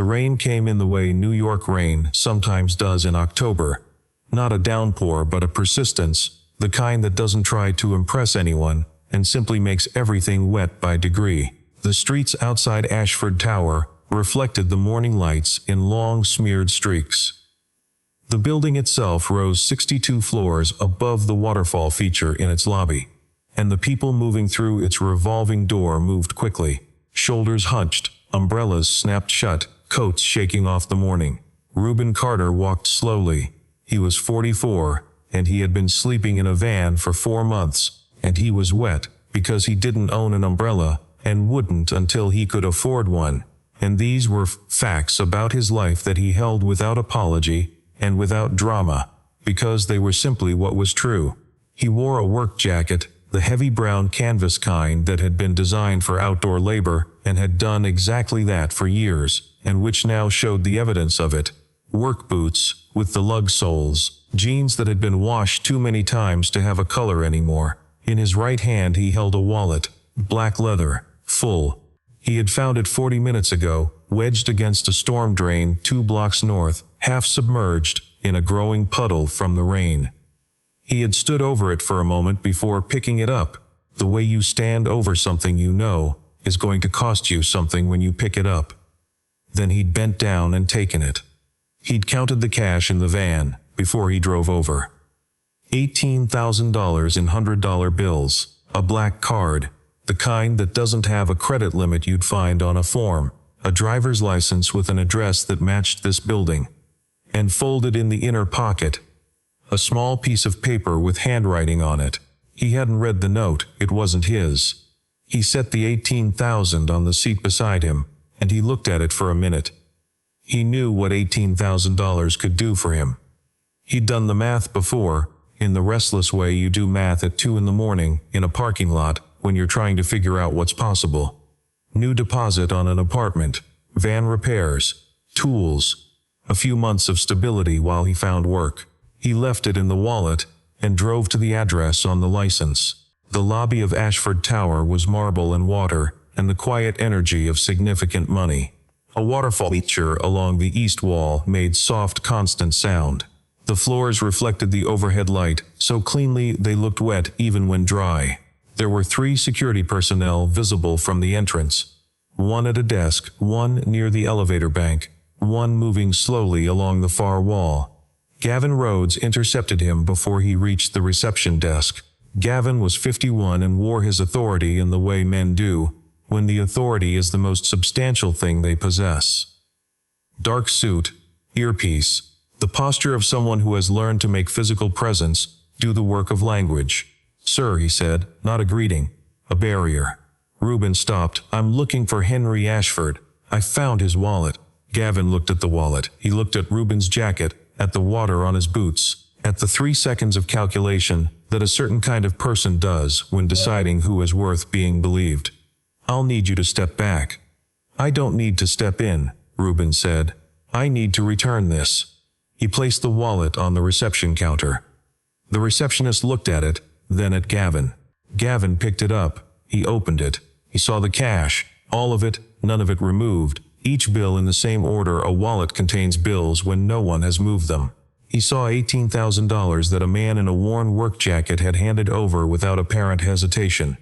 The rain came in the way New York rain sometimes does in October. Not a downpour but a persistence, the kind that doesn't try to impress anyone, and simply makes everything wet by degree. The streets outside Ashford Tower reflected the morning lights in long smeared streaks. The building itself rose 62 floors above the waterfall feature in its lobby, and the people moving through its revolving door moved quickly, shoulders hunched, umbrellas snapped shut, coats shaking off the morning. Reuben Carter walked slowly. He was 44, and he had been sleeping in a van for 4 months, and he was wet because he didn't own an umbrella and wouldn't until he could afford one. And these were facts about his life that he held without apology and without drama, because they were simply what was true. He wore a work jacket, the heavy brown canvas kind that had been designed for outdoor labor and had done exactly that for years, and which now showed the evidence of it. Work boots, with the lug soles, jeans that had been washed too many times to have a color anymore. In his right hand he held a wallet, black leather, full. He had found it 40 minutes ago, wedged against a storm drain 2 blocks north, half submerged, in a growing puddle from the rain. He had stood over it for a moment before picking it up. The way you stand over something you know is going to cost you something when you pick it up. Then he'd bent down and taken it. He'd counted the cash in the van before he drove over. $18,000 in $100 bills, a black card, the kind that doesn't have a credit limit you'd find on a form, a driver's license with an address that matched this building. And folded in the inner pocket, a small piece of paper with handwriting on it. He hadn't read the note, it wasn't his. He set the $18,000 on the seat beside him, and he looked at it for a minute. He knew what $18,000 could do for him. He'd done the math before, in the restless way you do math at 2 in the morning in a parking lot when you're trying to figure out what's possible. New deposit on an apartment, van repairs, tools, a few months of stability while he found work. He left it in the wallet and drove to the address on the license. The lobby of Ashford Tower was marble and water, and the quiet energy of significant money. A waterfall feature along the east wall made soft, constant sound. The floors reflected the overhead light so cleanly they looked wet even when dry. There were 3 security personnel visible from the entrance. One at a desk, one near the elevator bank, one moving slowly along the far wall. Gavin Rhodes intercepted him before he reached the reception desk. Gavin was 51 and wore his authority in the way men do, when the authority is the most substantial thing they possess. Dark suit, earpiece, the posture of someone who has learned to make physical presence do the work of language. "Sir," he said, not a greeting, a barrier. Reuben stopped. "I'm looking for Henry Ashford. I found his wallet." Gavin looked at the wallet. He looked at Reuben's jacket, at the water on his boots, at the 3 seconds of calculation that a certain kind of person does when deciding who is worth being believed. "I'll need you to step back." "I don't need to step in," Reuben said. "I need to return this." He placed the wallet on the reception counter. The receptionist looked at it, then at Gavin. Gavin picked it up. He opened it. He saw the cash, all of it, none of it removed, each bill in the same order a wallet contains bills when no one has moved them. He saw $18,000 that a man in a worn work jacket had handed over without apparent hesitation.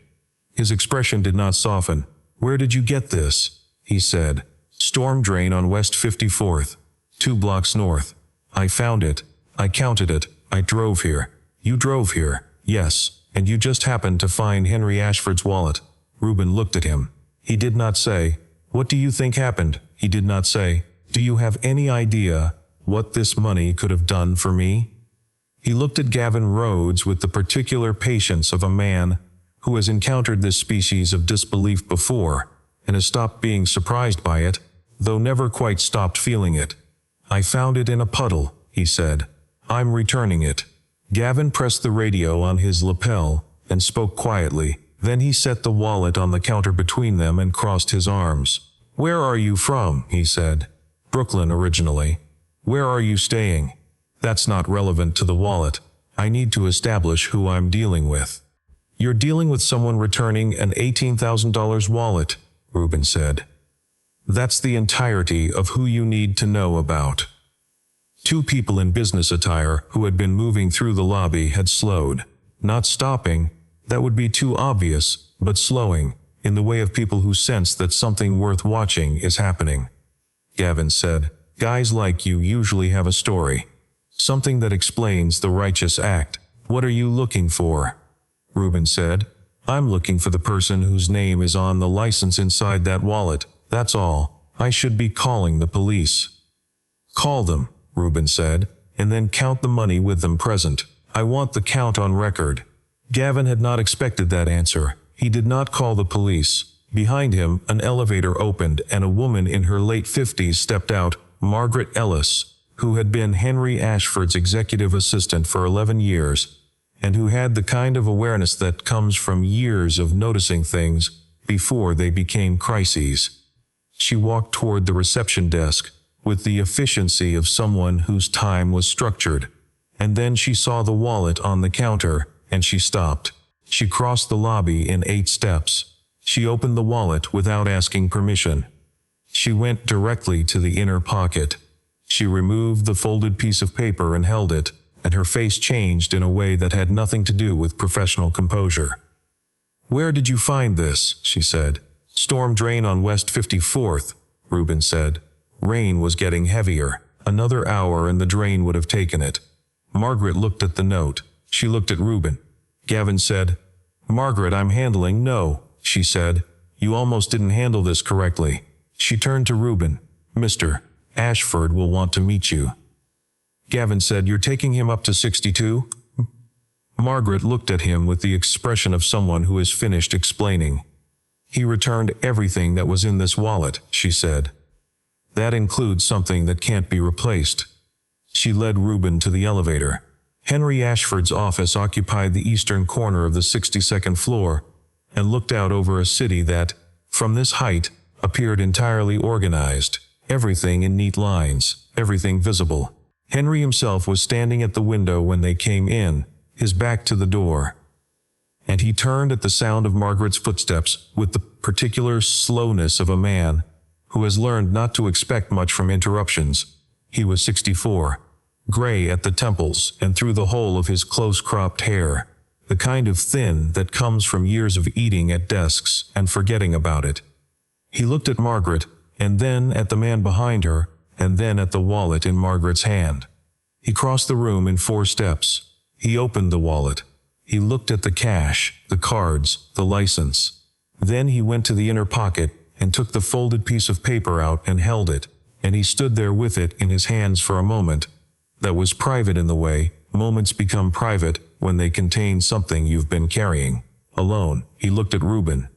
His expression did not soften. "Where did you get this?" he said. "Storm drain on West 54th, 2 blocks north. I found it. I counted it. I drove here." "You drove here?" "Yes, and you just happened to find Henry Ashford's wallet." Reuben looked at him. He did not say, "What do you think happened?" He did not say, "Do you have any idea what this money could have done for me?" He looked at Gavin Rhodes with the particular patience of a man who has encountered this species of disbelief before, and has stopped being surprised by it, though never quite stopped feeling it. "I found it in a puddle," he said. "I'm returning it." Gavin pressed the radio on his lapel and spoke quietly. Then he set the wallet on the counter between them and crossed his arms. "Where are you from?" he said. "Brooklyn originally." "Where are you staying?" "That's not relevant to the wallet. I need to establish who I'm dealing with." "You're dealing with someone returning an $18,000 wallet," Reuben said. That's the entirety of who you need to know about. Two people in business attire who had been moving through the lobby had slowed. Not stopping, that would be too obvious, but slowing, in the way of people who sense that something worth watching is happening. Gavin said, "Guys like you usually have a story. Something that explains the righteous act. What are you looking for?" Reuben said, "I'm looking for the person whose name is on the license inside that wallet, that's all. I should be calling the police." "Call them," Reuben said, "and then count the money with them present. I want the count on record." Gavin had not expected that answer. He did not call the police. Behind him, an elevator opened and a woman in her late 50s stepped out, Margaret Ellis, who had been Henry Ashford's executive assistant for 11 years, and who had the kind of awareness that comes from years of noticing things before they became crises. She walked toward the reception desk with the efficiency of someone whose time was structured, and then she saw the wallet on the counter, and she stopped. She crossed the lobby in 8 steps. She opened the wallet without asking permission. She went directly to the inner pocket. She removed the folded piece of paper and held it, and her face changed in a way that had nothing to do with professional composure. "Where did you find this?" she said. "Storm drain on West 54th, Reuben said. Rain was getting heavier. Another hour and the drain would have taken it. Margaret looked at the note. She looked at Reuben. Gavin said, "Margaret, I'm handling." "No," she said. "You almost didn't handle this correctly." She turned to Reuben. "Mr. Ashford will want to meet you." Gavin said, "You're taking him up to 62? Margaret looked at him with the expression of someone who is finished explaining. "He returned everything that was in this wallet," she said. "That includes something that can't be replaced." She led Reuben to the elevator. Henry Ashford's office occupied the eastern corner of the 62nd floor and looked out over a city that, from this height, appeared entirely organized, everything in neat lines, everything visible. Henry himself was standing at the window when they came in, his back to the door. And he turned at the sound of Margaret's footsteps with the particular slowness of a man who has learned not to expect much from interruptions. He was 64, gray at the temples and through the whole of his close-cropped hair, the kind of thin that comes from years of eating at desks and forgetting about it. He looked at Margaret, and then at the man behind her, and then at the wallet in Margaret's hand. He crossed the room in 4 steps. He opened the wallet. He looked at the cash, the cards, the license. Then he went to the inner pocket and took the folded piece of paper out and held it, and he stood there with it in his hands for a moment. That was private in the way moments become private when they contain something you've been carrying. Alone, he looked at Reuben.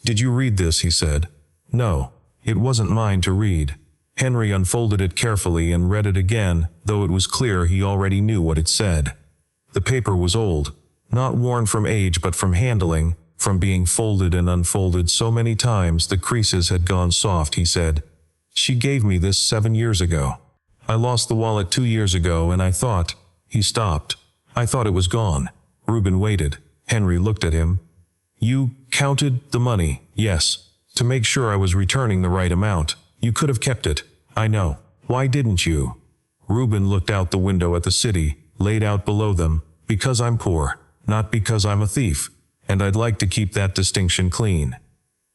"Did you read this?" he said. "No, it wasn't mine to read." Henry unfolded it carefully and read it again, though it was clear he already knew what it said. The paper was old, not worn from age but from handling, from being folded and unfolded so many times the creases had gone soft. He said, "She gave me this 7 years ago. I lost the wallet 2 years ago and I thought..." He stopped. "I thought it was gone." Reuben waited. Henry looked at him. "You counted the money?" "Yes. To make sure I was returning the right amount. You could have kept it." "I know. Why didn't you?" Reuben looked out the window at the city, laid out below them. "Because I'm poor, not because I'm a thief. And I'd like to keep that distinction clean."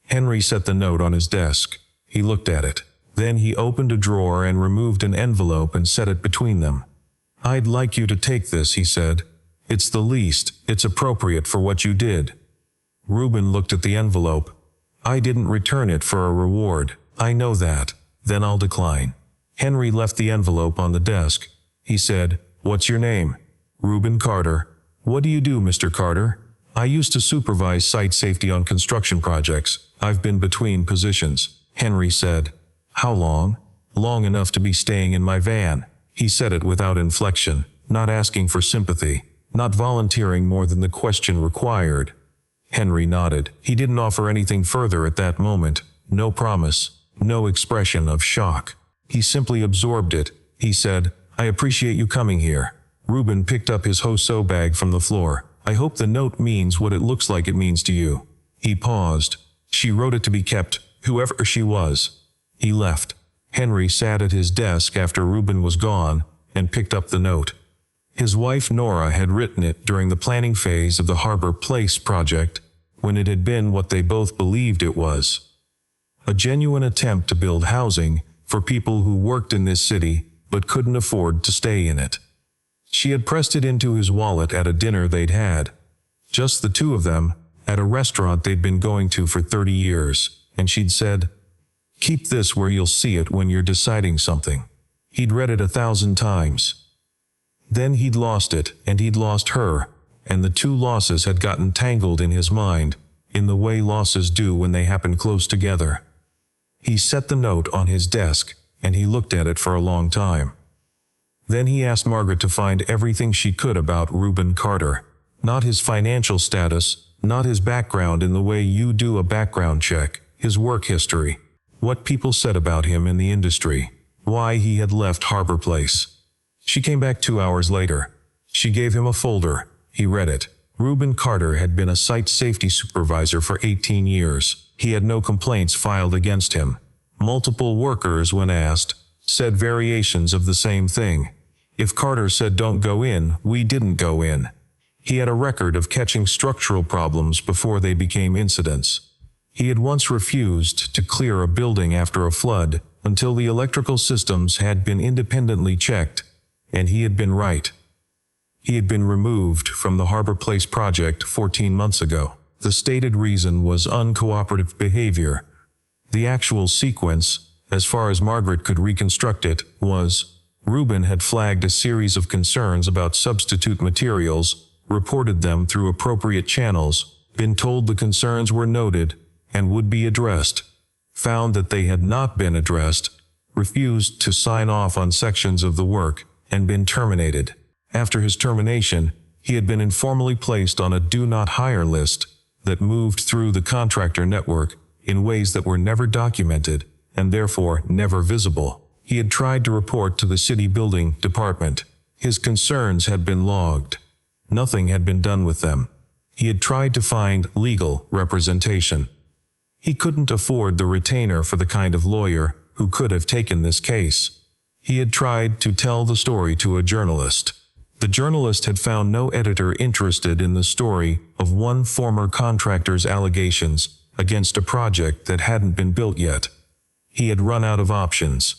Henry set the note on his desk. He looked at it. Then he opened a drawer and removed an envelope and set it between them. "I'd like you to take this," he said. "It's the least. It's appropriate for what you did." Reuben looked at the envelope. "I didn't return it for a reward. I know that. Then I'll decline." Henry left the envelope on the desk. He said, "What's your name?" "Reuben Carter." "What do you do, Mr. Carter?" "I used to supervise site safety on construction projects. I've been between positions." Henry said, "How long?" "Long enough to be staying in my van." He said it without inflection, not asking for sympathy, not volunteering more than the question required. Henry nodded. He didn't offer anything further at that moment, no promise, no expression of shock. He simply absorbed it. He said, "I appreciate you coming here." Reuben picked up his Hoso bag from the floor. "I hope the note means what it looks like it means to you." He paused. "She wrote it to be kept, whoever she was." He left. Henry sat at his desk after Reuben was gone and picked up the note. His wife Nora had written it during the planning phase of the Harbor Place project, when it had been what they both believed it was. A genuine attempt to build housing for people who worked in this city but couldn't afford to stay in it. She had pressed it into his wallet at a dinner they'd had, just the two of them, at a restaurant they'd been going to for 30 years, and she'd said, "Keep this where you'll see it when you're deciding something." He'd read it 1,000 times. Then he'd lost it, and he'd lost her, and the two losses had gotten tangled in his mind, in the way losses do when they happen close together. He set the note on his desk, and he looked at it for a long time. Then he asked Margaret to find everything she could about Reuben Carter. Not his financial status, not his background in the way you do a background check, his work history, what people said about him in the industry, why he had left Harbor Place. She came back 2 hours later. She gave him a folder. He read it. Reuben Carter had been a site safety supervisor for 18 years. He had no complaints filed against him. Multiple workers, when asked, said variations of the same thing. If Carter said don't go in, we didn't go in. He had a record of catching structural problems before they became incidents. He had once refused to clear a building after a flood until the electrical systems had been independently checked, and he had been right. He had been removed from the Harbor Place project 14 months ago. The stated reason was uncooperative behavior. The actual sequence, as far as Margaret could reconstruct it, was Reuben had flagged a series of concerns about substitute materials, reported them through appropriate channels, been told the concerns were noted and would be addressed, found that they had not been addressed, refused to sign off on sections of the work, and been terminated. After his termination, he had been informally placed on a do not hire list that moved through the contractor network in ways that were never documented and therefore never visible. He had tried to report to the city building department. His concerns had been logged. Nothing had been done with them. He had tried to find legal representation. He couldn't afford the retainer for the kind of lawyer who could have taken this case. He had tried to tell the story to a journalist. The journalist had found no editor interested in the story of one former contractor's allegations against a project that hadn't been built yet. He had run out of options.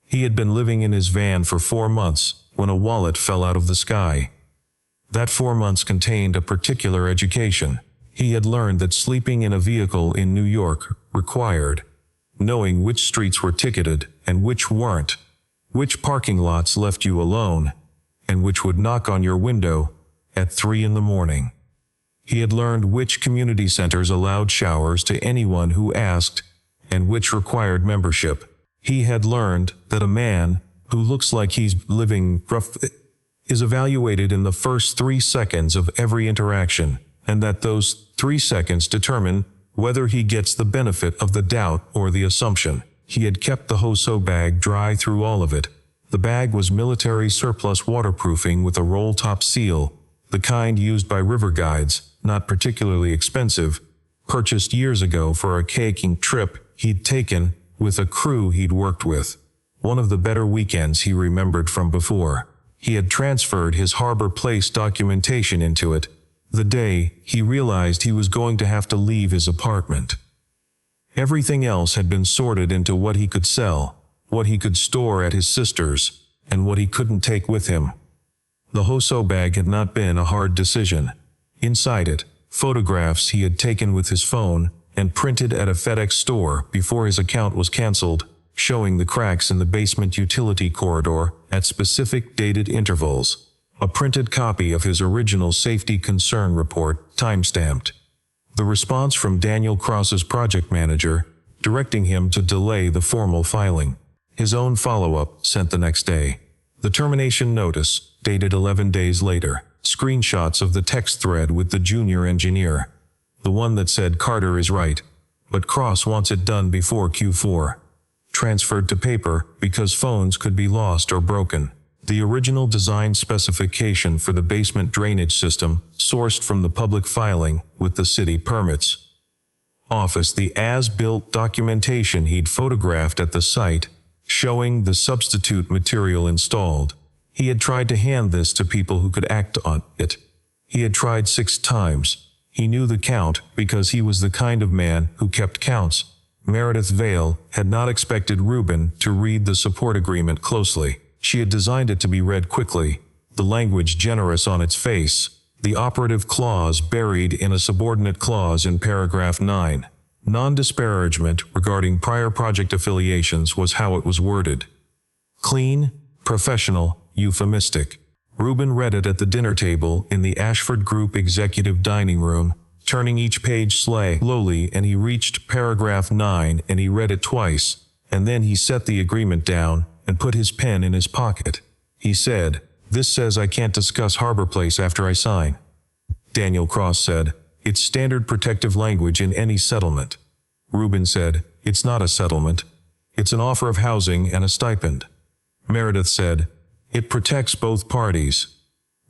He had been living in his van for 4 months when a wallet fell out of the sky. That 4 months contained a particular education. He had learned that sleeping in a vehicle in New York required knowing which streets were ticketed and which weren't, which parking lots left you alone, and which would knock on your window at 3 in the morning. He had learned which community centers allowed showers to anyone who asked, and which required membership. He had learned that a man who looks like he's living rough is evaluated in the first 3 seconds of every interaction, and that those 3 seconds determine whether he gets the benefit of the doubt or the assumption. He had kept the Hoso bag dry through all of it. The bag was military surplus waterproofing with a roll-top seal, the kind used by river guides, not particularly expensive, purchased years ago for a caking trip he'd taken with a crew he'd worked with. One of the better weekends he remembered from before. He had transferred his Harbor Place documentation into it, the day he realized he was going to have to leave his apartment. Everything else had been sorted into what he could sell, what he could store at his sister's, and what he couldn't take with him. The Hoso bag had not been a hard decision. Inside it, photographs he had taken with his phone and printed at a FedEx store before his account was canceled, showing the cracks in the basement utility corridor at specific dated intervals. A printed copy of his original safety concern report, time-stamped. The response from Daniel Cross's project manager, directing him to delay the formal filing. His own follow-up, sent the next day. The termination notice, dated 11 days later. Screenshots of the text thread with the junior engineer. The one that said Carter is right, but Cross wants it done before Q4. Transferred to paper because phones could be lost or broken. The original design specification for the basement drainage system, sourced from the public filing with the city permits. office the as-built documentation he'd photographed at the site, showing the substitute material installed. He had tried to hand this to people who could act on it. He had tried 6 times. He knew the count because he was the kind of man who kept counts. Meredith Vale had not expected Reuben to read the support agreement closely. She had designed it to be read quickly, the language generous on its face, the operative clause buried in a subordinate clause in paragraph 9. Non-disparagement regarding prior project affiliations was how it was worded. Clean, professional, euphemistic. Reuben read it at the dinner table in the Ashford Group executive dining room, turning each page slowly, and he reached paragraph 9 and he read it twice, and then he set the agreement down and put his pen in his pocket. He said, "This says I can't discuss Harbor Place after I sign." Daniel Cross said, "It's standard protective language in any settlement." Reuben said, "It's not a settlement. It's an offer of housing and a stipend." Meredith said, "It protects both parties."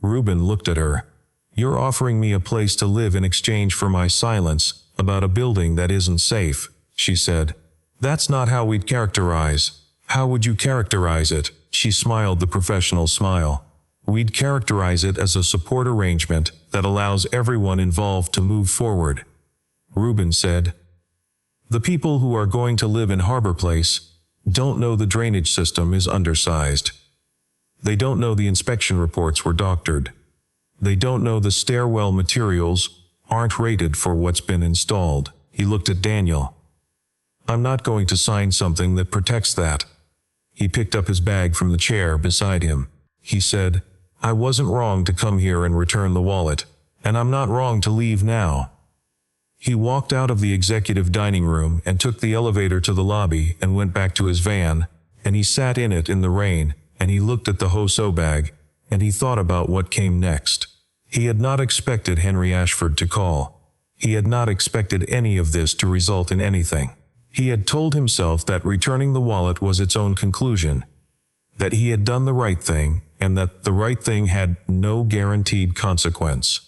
Reuben looked at her. "You're offering me a place to live in exchange for my silence about a building that isn't safe," she said. "That's not how we'd characterize." "How would you characterize it?" She smiled the professional smile. "We'd characterize it as a support arrangement that allows everyone involved to move forward." Reuben said, "The people who are going to live in Harbor Place don't know the drainage system is undersized. They don't know the inspection reports were doctored. They don't know the stairwell materials aren't rated for what's been installed." He looked at Daniel. "I'm not going to sign something that protects that." He picked up his bag from the chair beside him. He said, "I wasn't wrong to come here and return the wallet, and I'm not wrong to leave now." He walked out of the executive dining room and took the elevator to the lobby and went back to his van, and he sat in it in the rain, and he looked at the Hoso bag, and he thought about what came next. He had not expected Henry Ashford to call. He had not expected any of this to result in anything. He had told himself that returning the wallet was its own conclusion, that he had done the right thing, and that the right thing had no guaranteed consequence.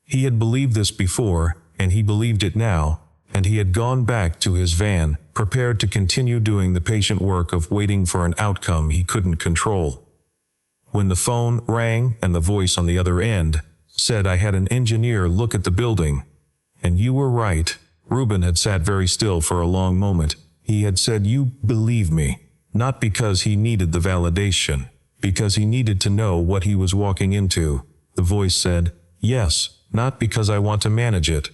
He had believed this before, and he believed it now, and he had gone back to his van, prepared to continue doing the patient work of waiting for an outcome he couldn't control. When the phone rang and the voice on the other end said, "I had an engineer look at the building, and you were right," Reuben had sat very still for a long moment. He had said, "You believe me," not because he needed the validation, because he needed to know what he was walking into. The voice said, "Yes, not because I want to manage it."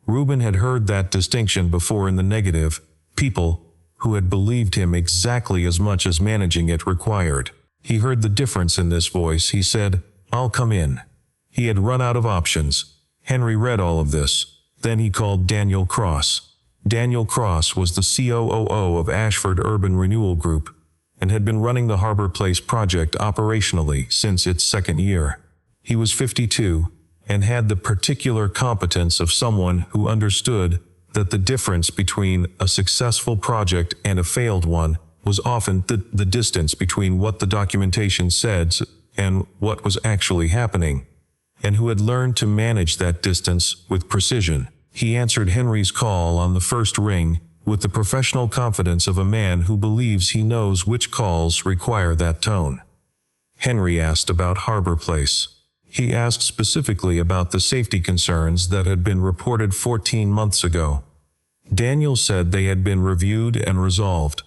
Reuben had heard that distinction before in the negative, people who had believed him exactly as much as managing it required. He heard the difference in this voice. He said, "I'll come in." He had run out of options. Henry read all of this. Then he called Daniel Cross. Daniel Cross was the COO of Ashford Urban Renewal Group, and had been running the Harbor Place project operationally since its second year. He was 52, and had the particular competence of someone who understood that the difference between a successful project and a failed one was often the distance between what the documentation said and what was actually happening, and who had learned to manage that distance with precision. He answered Henry's call on the first ring with the professional confidence of a man who believes he knows which calls require that tone. Henry asked about Harbor Place. He asked specifically about the safety concerns that had been reported 14 months ago. Daniel said they had been reviewed and resolved.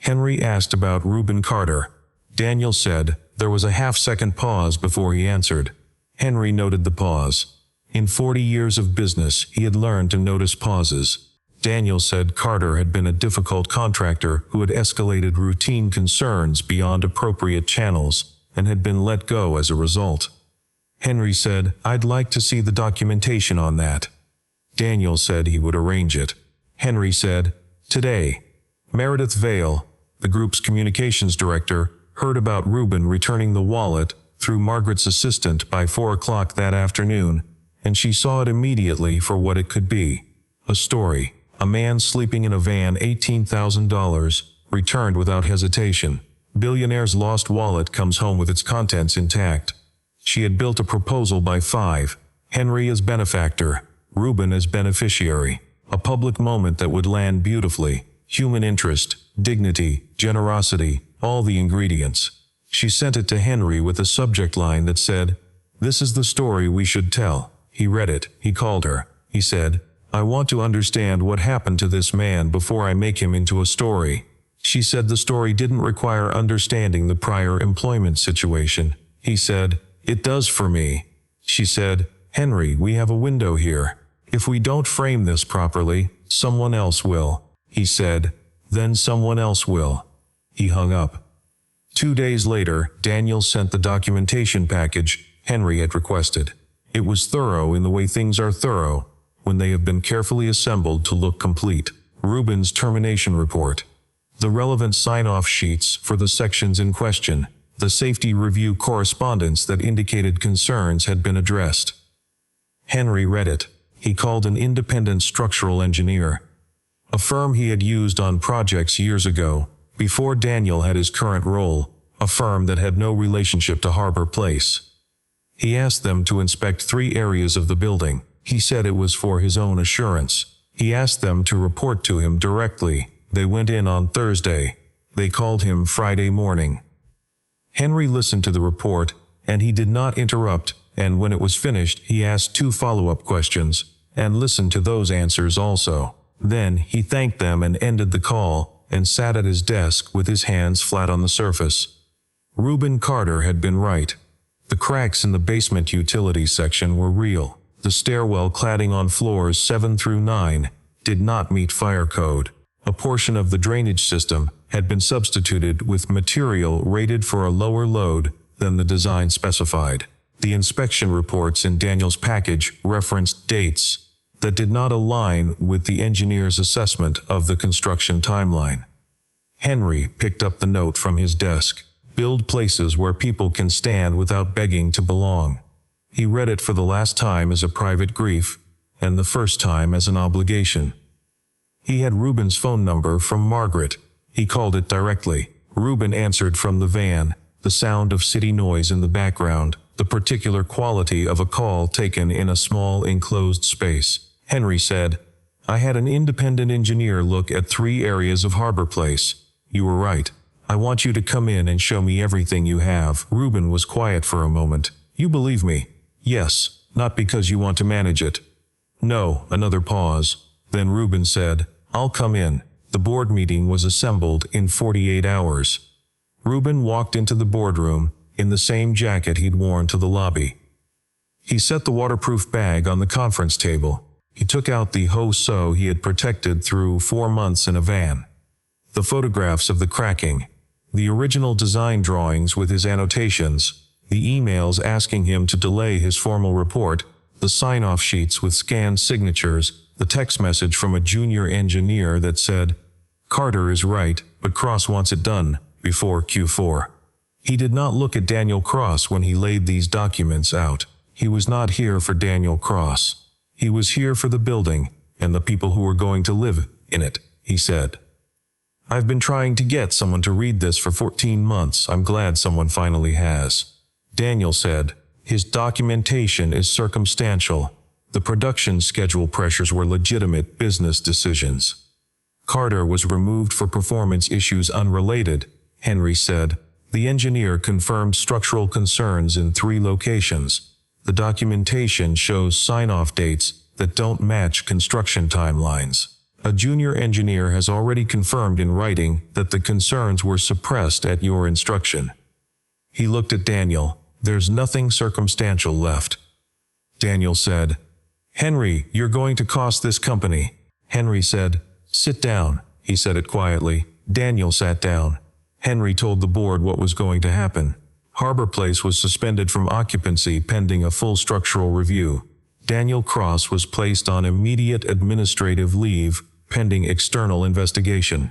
Henry asked about Reuben Carter. Daniel said there was a half-second pause before he answered. Henry noted the pause. In 40 years of business, he had learned to notice pauses. Daniel said Carter had been a difficult contractor who had escalated routine concerns beyond appropriate channels and had been let go as a result. Henry said, "I'd like to see the documentation on that." Daniel said he would arrange it. Henry said, "Today." Meredith Vale, the group's communications director, heard about Reuben returning the wallet through Margaret's assistant by 4 o'clock that afternoon, and she saw it immediately for what it could be. A story. A man sleeping in a van, $18,000, returned without hesitation. Billionaire's lost wallet comes home with its contents intact. She had built a proposal by 5. Henry as benefactor, Reuben as beneficiary. A public moment that would land beautifully. Human interest, dignity, generosity, all the ingredients. She sent it to Henry with a subject line that said, "This is the story we should tell." He read it. He called her. He said, "I want to understand what happened to this man before I make him into a story." She said the story didn't require understanding the prior employment situation. He said, "It does for me." She said, "Henry, we have a window here. If we don't frame this properly, someone else will." He said, "Then someone else will." He hung up. 2 days later, Daniel sent the documentation package Henry had requested. It was thorough in the way things are thorough, when they have been carefully assembled to look complete. Reuben's termination report. The relevant sign-off sheets for the sections in question. The safety review correspondence that indicated concerns had been addressed. Henry read it. He called an independent structural engineer, a firm he had used on projects years ago, before Daniel had his current role, a firm that had no relationship to Harbor Place. He asked them to inspect 3 areas of the building. He said it was for his own assurance. He asked them to report to him directly. They went in on Thursday. They called him Friday morning. Henry listened to the report, and he did not interrupt, and when it was finished, he asked 2 follow-up questions, and listened to those answers also. Then he thanked them and ended the call, and sat at his desk with his hands flat on the surface. Reuben Carter had been right. The cracks in the basement utilities section were real. The stairwell cladding on floors 7 through 9 did not meet fire code. A portion of the drainage system had been substituted with material rated for a lower load than the design specified. The inspection reports in Daniel's package referenced dates that did not align with the engineer's assessment of the construction timeline. Henry picked up the note from his desk. Build places where people can stand without begging to belong. He read it for the last time as a private grief, and the first time as an obligation. He had Reuben's phone number from Margaret. He called it directly. Reuben answered from the van, the sound of city noise in the background, the particular quality of a call taken in a small enclosed space. Henry said, "I had an independent engineer look at 3 areas of Harbor Place. You were right. I want you to come in and show me everything you have." Reuben was quiet for a moment. "You believe me?" "Yes, not because you want to manage it." "No." Another pause. Then Reuben said, "I'll come in." The board meeting was assembled in 48 hours. Reuben walked into the boardroom in the same jacket he'd worn to the lobby. He set the waterproof bag on the conference table. He took out the ho-so he had protected through 4 months in a van. The photographs of the cracking, the original design drawings with his annotations, the emails asking him to delay his formal report, the sign-off sheets with scanned signatures, the text message from a junior engineer that said, "Carter is right, but Cross wants it done before Q4. He did not look at Daniel Cross when he laid these documents out. He was not here for Daniel Cross. He was here for the building and the people who were going to live in it, he said. "I've been trying to get someone to read this for 14 months. I'm glad someone finally has." Daniel said, "His documentation is circumstantial. The production schedule pressures were legitimate business decisions." Carter was removed for performance issues unrelated, Henry said. The engineer confirmed structural concerns in 3 locations. The documentation shows sign-off dates that don't match construction timelines. A junior engineer has already confirmed in writing that the concerns were suppressed at your instruction. He looked at Daniel. "There's nothing circumstantial left." Daniel said, "Henry, you're going to cost this company." Henry said, "Sit down." He said it quietly. Daniel sat down. Henry told the board what was going to happen. Harbor Place was suspended from occupancy pending a full structural review. Daniel Cross was placed on immediate administrative leave pending external investigation.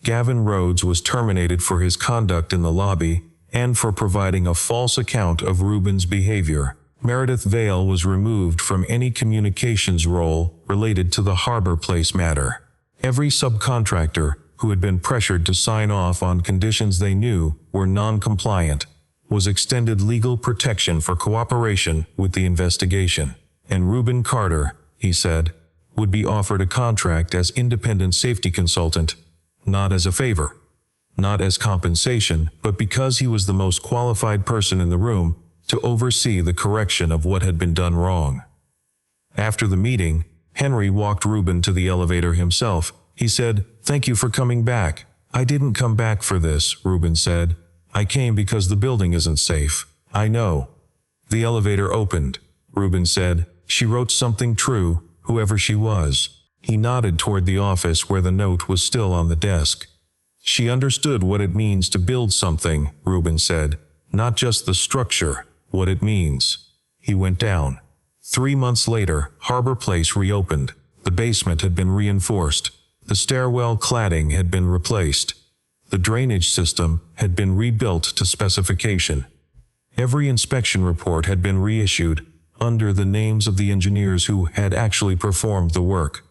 Gavin Rhodes was terminated for his conduct in the lobby and for providing a false account of Reuben's behavior. Meredith Vale was removed from any communications role related to the Harbor Place matter. Every subcontractor who had been pressured to sign off on conditions they knew were non-compliant was extended legal protection for cooperation with the investigation. And Reuben Carter, he said, would be offered a contract as independent safety consultant, not as a favor, not as compensation, but because he was the most qualified person in the room to oversee the correction of what had been done wrong. After the meeting, Henry walked Reuben to the elevator himself. He said, "Thank you for coming back." "I didn't come back for this," Reuben said. "I came because the building isn't safe." "I know." The elevator opened. Reuben said, "She wrote something true, whoever she was." He nodded toward the office where the note was still on the desk. "She understood what it means to build something," Reuben said. "Not just the structure, what it means." He went down. 3 months later, Harbor Place reopened. The basement had been reinforced. The stairwell cladding had been replaced. The drainage system had been rebuilt to specification. Every inspection report had been reissued, under the names of the engineers who had actually performed the work.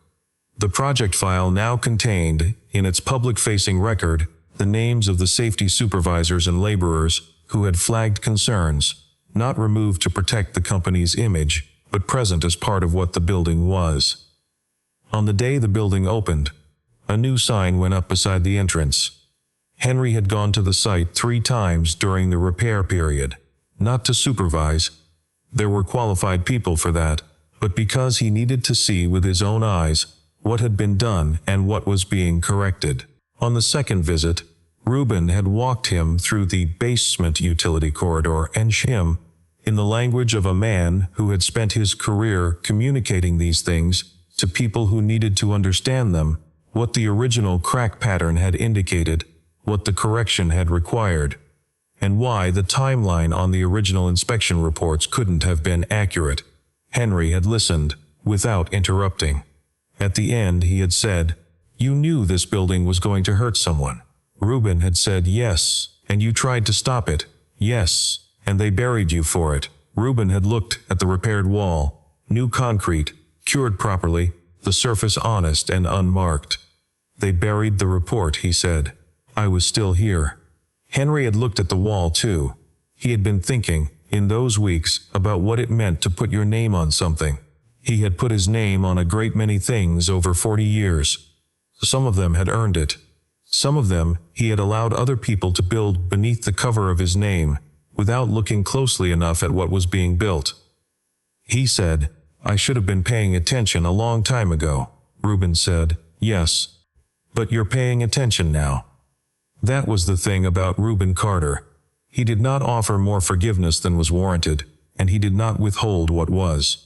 The project file now contained, in its public-facing record, the names of the safety supervisors and laborers who had flagged concerns, not removed to protect the company's image, but present as part of what the building was. On the day the building opened, a new sign went up beside the entrance. Henry had gone to the site 3 times during the repair period, not to supervise. There were qualified people for that, but because he needed to see with his own eyes what had been done and what was being corrected. On the second visit, Reuben had walked him through the basement utility corridor and him, in the language of a man who had spent his career communicating these things to people who needed to understand them, what the original crack pattern had indicated, what the correction had required, and why the timeline on the original inspection reports couldn't have been accurate. Henry had listened, without interrupting. At the end he had said, "You knew this building was going to hurt someone." Reuben had said, "Yes, and you tried to stop it." "Yes, and they buried you for it." Reuben had looked at the repaired wall, new concrete, cured properly, the surface honest and unmarked. "They buried the report," he said. "I was still here." Henry had looked at the wall too. He had been thinking, in those weeks, about what it meant to put your name on something. He had put his name on a great many things over 40 years. Some of them had earned it. Some of them he had allowed other people to build beneath the cover of his name, without looking closely enough at what was being built. He said, "I should have been paying attention a long time ago." Reuben said, "Yes. But you're paying attention now." That was the thing about Reuben Carter. He did not offer more forgiveness than was warranted, and he did not withhold what was.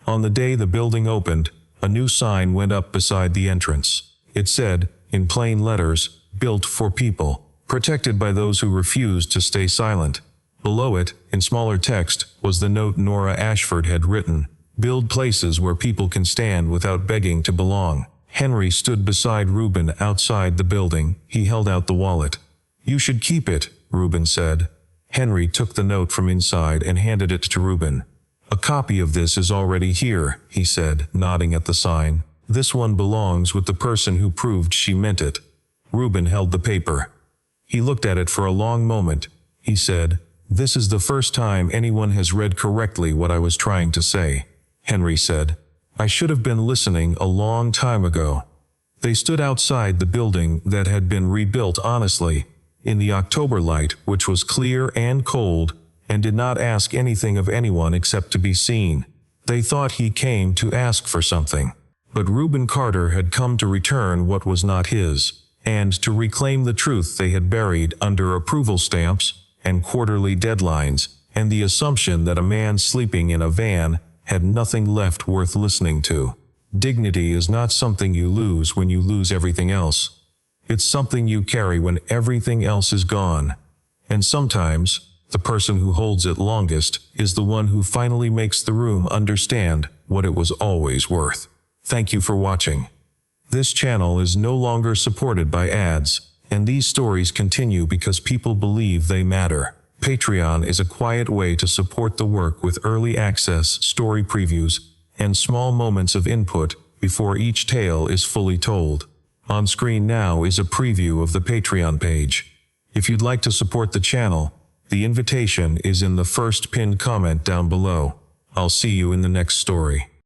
On the day the building opened, a new sign went up beside the entrance. It said, in plain letters, "Built for people, protected by those who refused to stay silent." Below it, in smaller text, was the note Nora Ashford had written, "Build places where people can stand without begging to belong." Henry stood beside Reuben outside the building. He held out the wallet. "You should keep it," Reuben said. Henry took the note from inside and handed it to Reuben. "A copy of this is already here," he said, nodding at the sign. "This one belongs with the person who proved she meant it." Reuben held the paper. He looked at it for a long moment. He said, "This is the first time anyone has read correctly what I was trying to say." Henry said, "I should have been listening a long time ago." They stood outside the building that had been rebuilt honestly, in the October light which was clear and cold, and did not ask anything of anyone except to be seen. They thought he came to ask for something. But Reuben Carter had come to return what was not his, and to reclaim the truth they had buried under approval stamps and quarterly deadlines, and the assumption that a man sleeping in a van had nothing left worth listening to. Dignity is not something you lose when you lose everything else. It's something you carry when everything else is gone. And sometimes, the person who holds it longest is the one who finally makes the room understand what it was always worth. Thank you for watching. This channel is no longer supported by ads, and these stories continue because people believe they matter. Patreon is a quiet way to support the work with early access, story previews, and small moments of input before each tale is fully told. On screen now is a preview of the Patreon page. If you'd like to support the channel, the invitation is in the first pinned comment down below. I'll see you in the next story.